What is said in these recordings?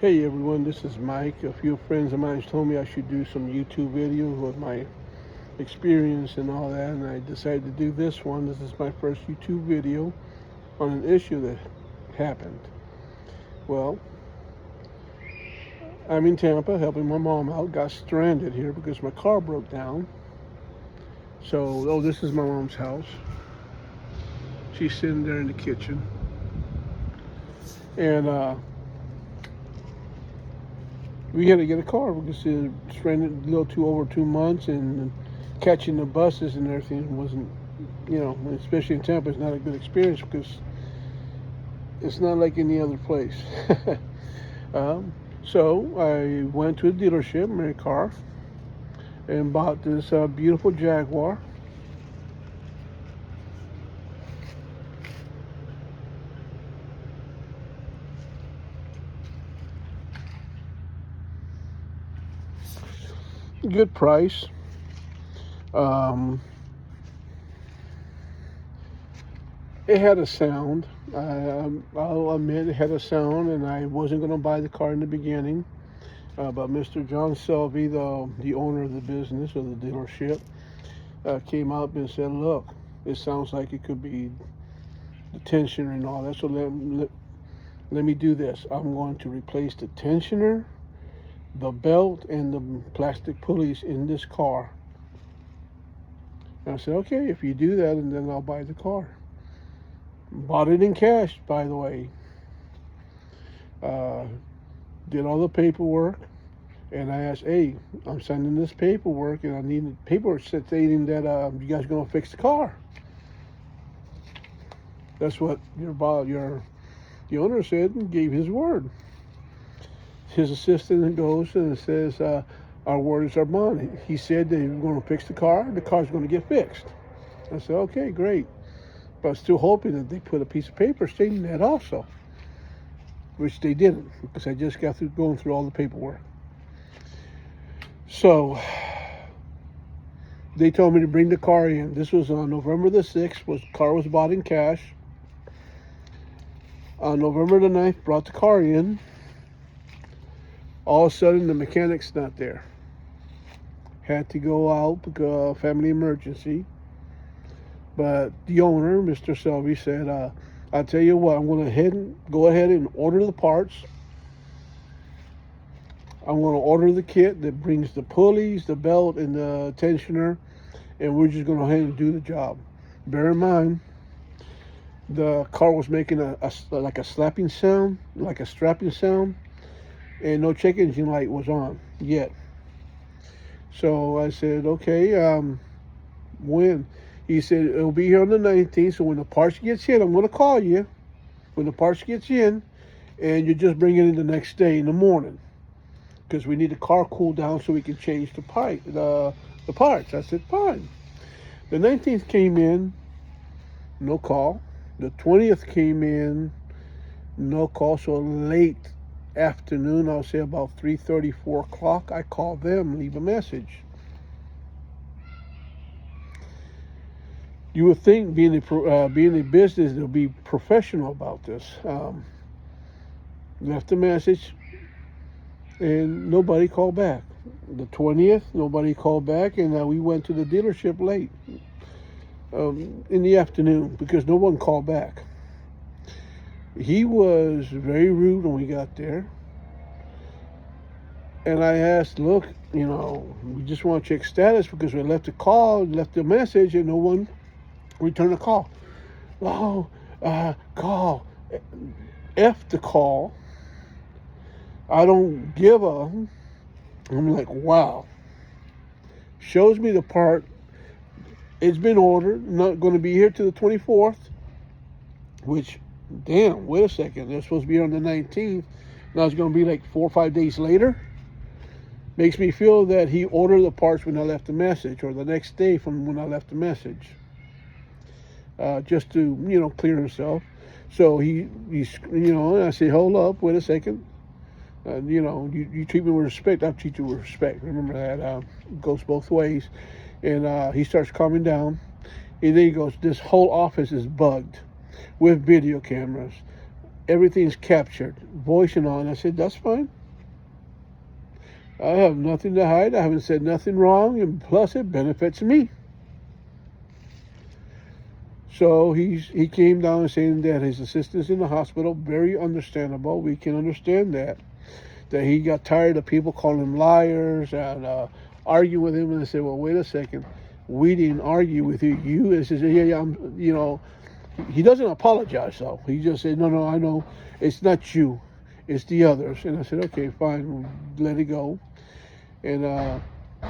Hey everyone, this is Mike. A few friends of mine told me I should do some YouTube videos with my experience and all that, and I decided to do this one. This is my first YouTube video on an issue that happened. Well, I'm in Tampa helping my mom out. Got stranded here because my car broke down. So, this is my mom's house. She's sitting there in the kitchen. And we had to get a car because it was stranded a little too over 2 months, and catching the buses and everything wasn't, especially in Tampa, it's not a good experience because it's not like any other place. So I went to a dealership, my car, and bought this beautiful Jaguar. Good price. Um, it had a sound. I'll admit it had a sound, and I wasn't going to buy the car in the beginning. But Mr. John Selvey, the owner of the business or the dealership, came up and said, "Look, it sounds like it could be the tensioner and all that. So let me do this. I'm going to replace the tensioner, the belt, and the plastic pulleys in this car." And I said, "Okay, if you do that, and then I'll buy the car." Bought it in cash, by the way. Uh, did all the paperwork, and I asked, "Hey, I'm sending this paperwork, and I need paperwork stating that you guys are gonna fix the car." That's what the owner said and gave his word. His assistant goes and says, "Our word is our bond." He said they were going to fix the car. The car's going to get fixed. I said, "Okay, great." But I was still hoping that they put a piece of paper stating that also, which they didn't, because I just got through going through all the paperwork. So they told me to bring the car in. This was on November the 6th. The car was bought in cash. On November the 9th, brought the car in. All of a sudden, the mechanic's not there. Had to go out because of family emergency. But the owner, Mr. Selvey, said, "I'll tell you what, I'm going to go ahead and order the parts. I'm going to order the kit that brings the pulleys, the belt, and the tensioner, and we're just going to go ahead and do the job." Bear in mind, the car was making like a slapping sound, like a strapping sound, and no check engine light was on yet. So I said, "Okay, when?" He said, "It'll be here on the 19th, so when the parts gets in, I'm going to call you when the parts gets in, and you just bring it in the next day in the morning, because we need the car cool down so we can change the parts." I said, "Fine." The 19th came in, no call. The 20th came in, no call. So late afternoon, I'll say about 3:30, 4 o'clock, I called them, leave a message. You would think, being a business, they'll be professional about this. Left a message, and nobody called back. The 20th, nobody called back, and we went to the dealership late in the afternoon because no one called back. He was very rude when we got there. And I asked, "Look, we just want to check status because we left a message, and no one returned the call." "Oh, call. F the call. I don't give a." I'm like, wow. Shows me the part. It's been ordered. Not going to be here till the 24th. Which, damn, wait a second. They're supposed to be here on the 19th. Now it's going to be like 4 or 5 days later. Makes me feel that he ordered the parts when I left the message, or the next day from when I left the message, just to clear himself. So he's and I say, "Hold up, wait a second. You treat me with respect, I'll treat you with respect." Remember that, goes both ways. And he starts calming down, and then he goes, "This whole office is bugged with video cameras. everything's captured, voice and all. And I said, that's fine. I have nothing to hide. I haven't said nothing wrong, and plus it benefits me. So he came down saying that his assistant's in the hospital. Very understandable. We can understand that. That he got tired of people calling him liars and argue with him. And I said, well, wait a second. We didn't argue with you. And he says, yeah, he doesn't apologize though. He just said, no, I know it's not you, it's the others. And I said, okay, fine, let it go. And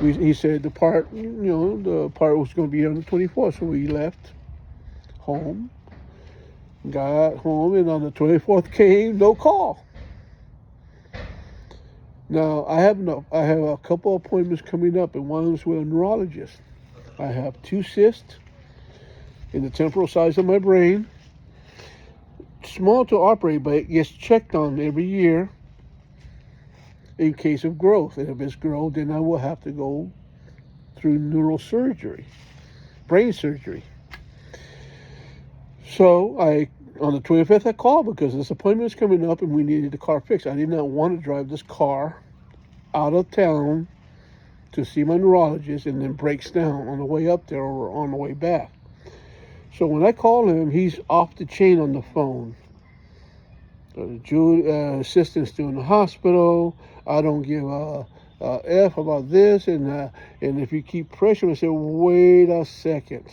he said the part was going to be on the 24th. So we left home, got home, and on the 24th came no call. Now I have a couple of appointments coming up, and one of them is with a neurologist. I have 2 cysts in the temporal sides of my brain. Small to operate, but it gets checked on every year in case of growth. And if it's growth, then I will have to go through neural surgery, brain surgery. So on the 25th, I called because this appointment is coming up and we needed the car fixed. I did not want to drive this car out of town to see my neurologist and then breaks down on the way up there or on the way back. So when I call him, he's off the chain on the phone. The assistant's still in the hospital. I don't give a F about this. And if you keep pressuring, I say, wait a second.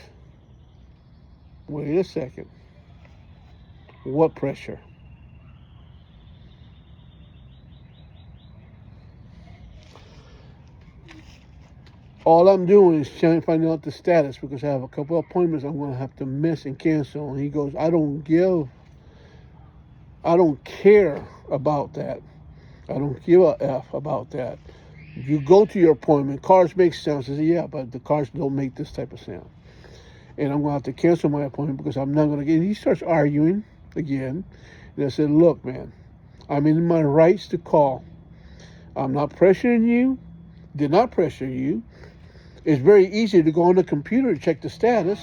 What pressure? All I'm doing is trying to find out the status because I have a couple of appointments I'm going to have to miss and cancel. And he goes, I don't care about that. I don't give a F about that. You go to your appointment, cars make sounds. I say, yeah, but the cars don't make this type of sound. And I'm going to have to cancel my appointment because I'm not going to get. And he starts arguing again. And I said, look, man, I'm in my rights to call. I'm not pressuring you. Did not pressure you. It's very easy to go on the computer and check the status.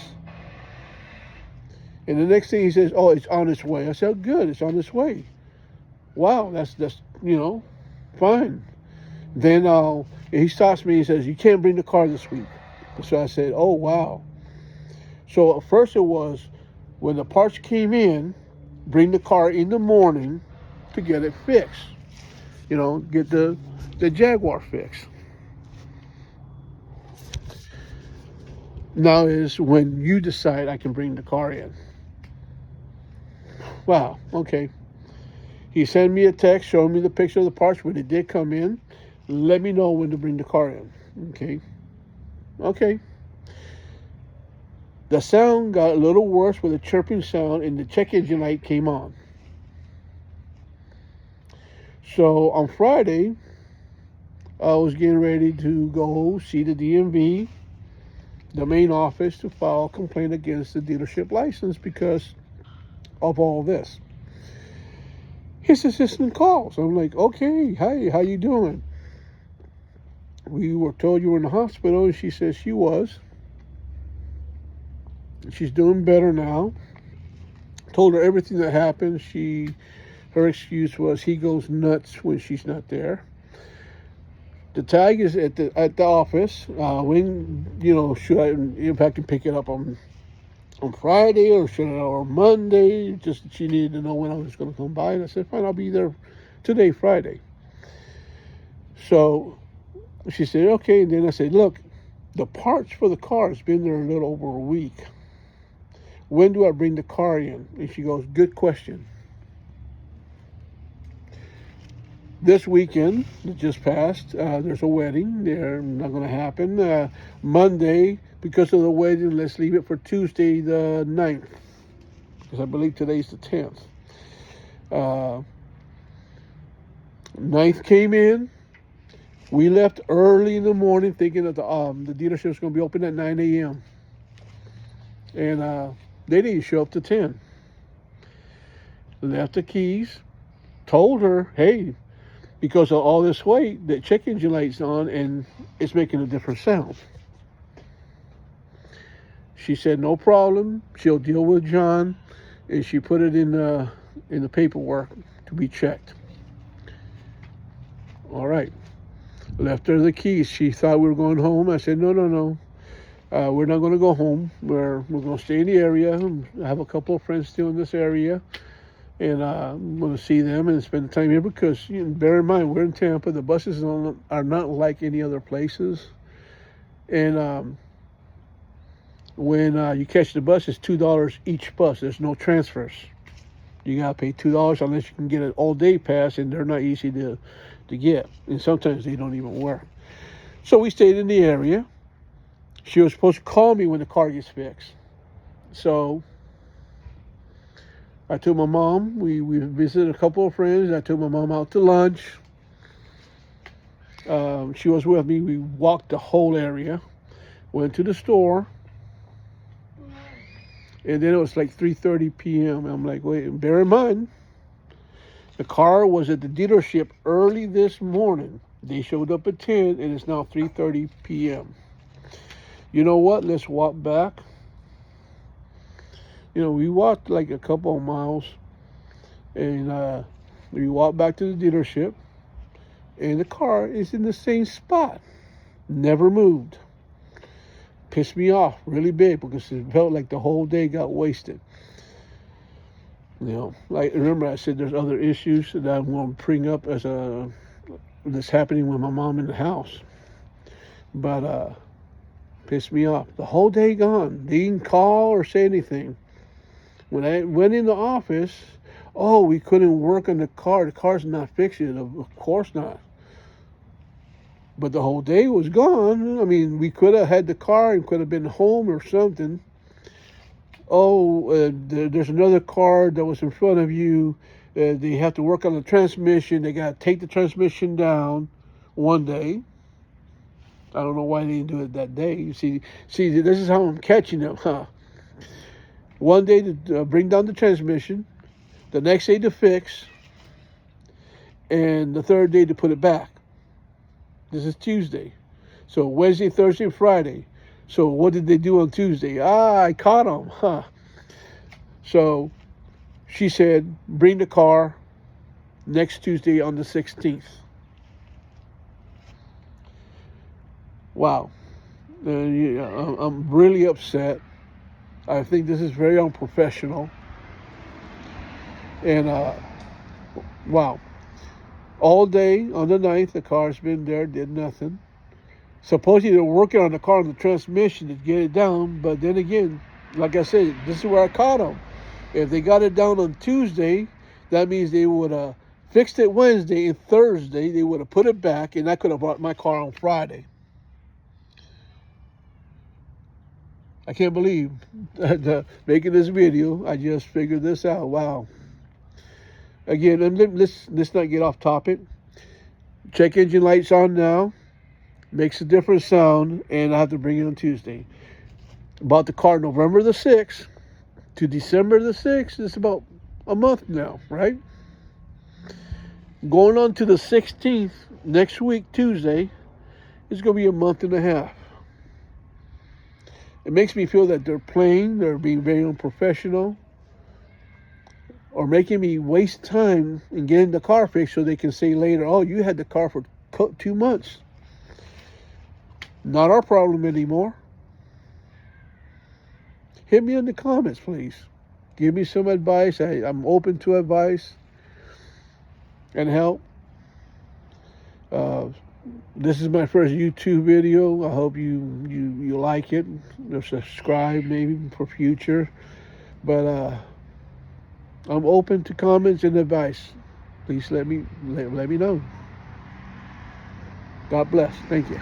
And the next thing he says, oh, it's on its way. I said, oh, good, it's on its way. Wow, that's fine. Then he stops me and says, you can't bring the car this week. So I said, oh, wow. So at first it was when the parts came in, bring the car in the morning to get it fixed. Get the Jaguar fixed. Now is when you decide I can bring the car in. Wow, okay. He sent me a text showing me the picture of the parts when it did come in. Let me know when to bring the car in. Okay. The sound got a little worse with a chirping sound and the check engine light came on. So on Friday, I was getting ready to go see the DMV, the main office, to file a complaint against the dealership license because of all this. His assistant calls. I'm like, okay, hi, how you doing? We were told you were in the hospital, and she says she was. She's doing better now. Told her everything that happened. Her excuse was he goes nuts when she's not there. The tag is at the office. If I can pick it up on Friday or Monday. Just she needed to know when I was going to come by, and I said, fine, I'll be there today, Friday. So she said, okay. And then I said, look, the parts for the car has been there a little over a week. When do I bring the car in? And she goes, good question. This weekend that just passed, there's a wedding. They're not going to happen. Monday, because of the wedding, let's leave it for Tuesday the 9th. Because I believe today's the 10th. 9th came in. We left early in the morning thinking that the dealership was going to be open at 9 a.m. And they didn't show up to 10. Left the keys. Told her, hey, because of all this weight, the check engine light's on and it's making a different sound. She said, no problem. She'll deal with John. And she put it in in the paperwork to be checked. All right. Left her the keys. She thought we were going home. I said, no, no, no. We're not going to go home. We're going to stay in the area. I have a couple of friends still in this area. And I'm going to see them and spend the time here because, bear in mind, we're in Tampa. The buses are not like any other places. And when you catch the bus, it's $2 each bus. There's no transfers. You got to pay $2 unless you can get an all-day pass, and they're not easy to get. And sometimes they don't even work. So we stayed in the area. She was supposed to call me when the car gets fixed. So I took my mom. We visited a couple of friends. I took my mom out to lunch. She was with me. We walked the whole area. Went to the store. And then it was like 3:30 p.m. I'm like, wait, bear in mind, the car was at the dealership early this morning. They showed up at 10, and it's now 3:30 p.m. You know what? Let's walk back. We walked like a couple of miles, and we walked back to the dealership, and the car is in the same spot. Never moved. Pissed me off really big because it felt like the whole day got wasted. Like, remember I said there's other issues that I'm going to bring up that's happening with my mom in the house. But pissed me off. The whole day gone. They didn't call or say anything. When I went in the office, we couldn't work on the car. The car's not fixed yet. Of course not. But the whole day was gone. I mean, we could have had the car and could have been home or something. There's another car that was in front of you. They have to work on the transmission. They got to take the transmission down one day. I don't know why they didn't do it that day. You see, this is how I'm catching them, huh? One day to bring down the transmission, the next day to fix, and the third day to put it back. This is Tuesday. So Wednesday, Thursday, Friday. So what did they do on Tuesday? I caught them, huh? So she said, bring the car next Tuesday on the 16th. Wow. I'm really upset. I think this is very unprofessional. And, wow. All day on the 9th, the car's been there, did nothing. Supposedly they're working on the car on the transmission to get it down, but then again, like I said, this is where I caught them. If they got it down on Tuesday, that means they would have fixed it Wednesday, and Thursday they would have put it back, and I could have bought my car on Friday. I can't believe that making this video, I just figured this out. Wow. Again, let's not get off topic. Check engine lights on now. Makes a different sound, and I have to bring it on Tuesday. Bought the car November the 6th to December the 6th. It's about a month now, right? Going on to the 16th, next week, Tuesday, it's going to be a month and a half. It makes me feel that they're being very unprofessional, or making me waste time in getting the car fixed so they can say later, oh, you had the car for 2 months. Not our problem anymore. Hit me in the comments, please. Give me some advice. I'm open to advice and help. This is my first YouTube video. I hope you like it. Subscribe maybe for future. But I'm open to comments and advice. Please let me know. God bless. Thank you.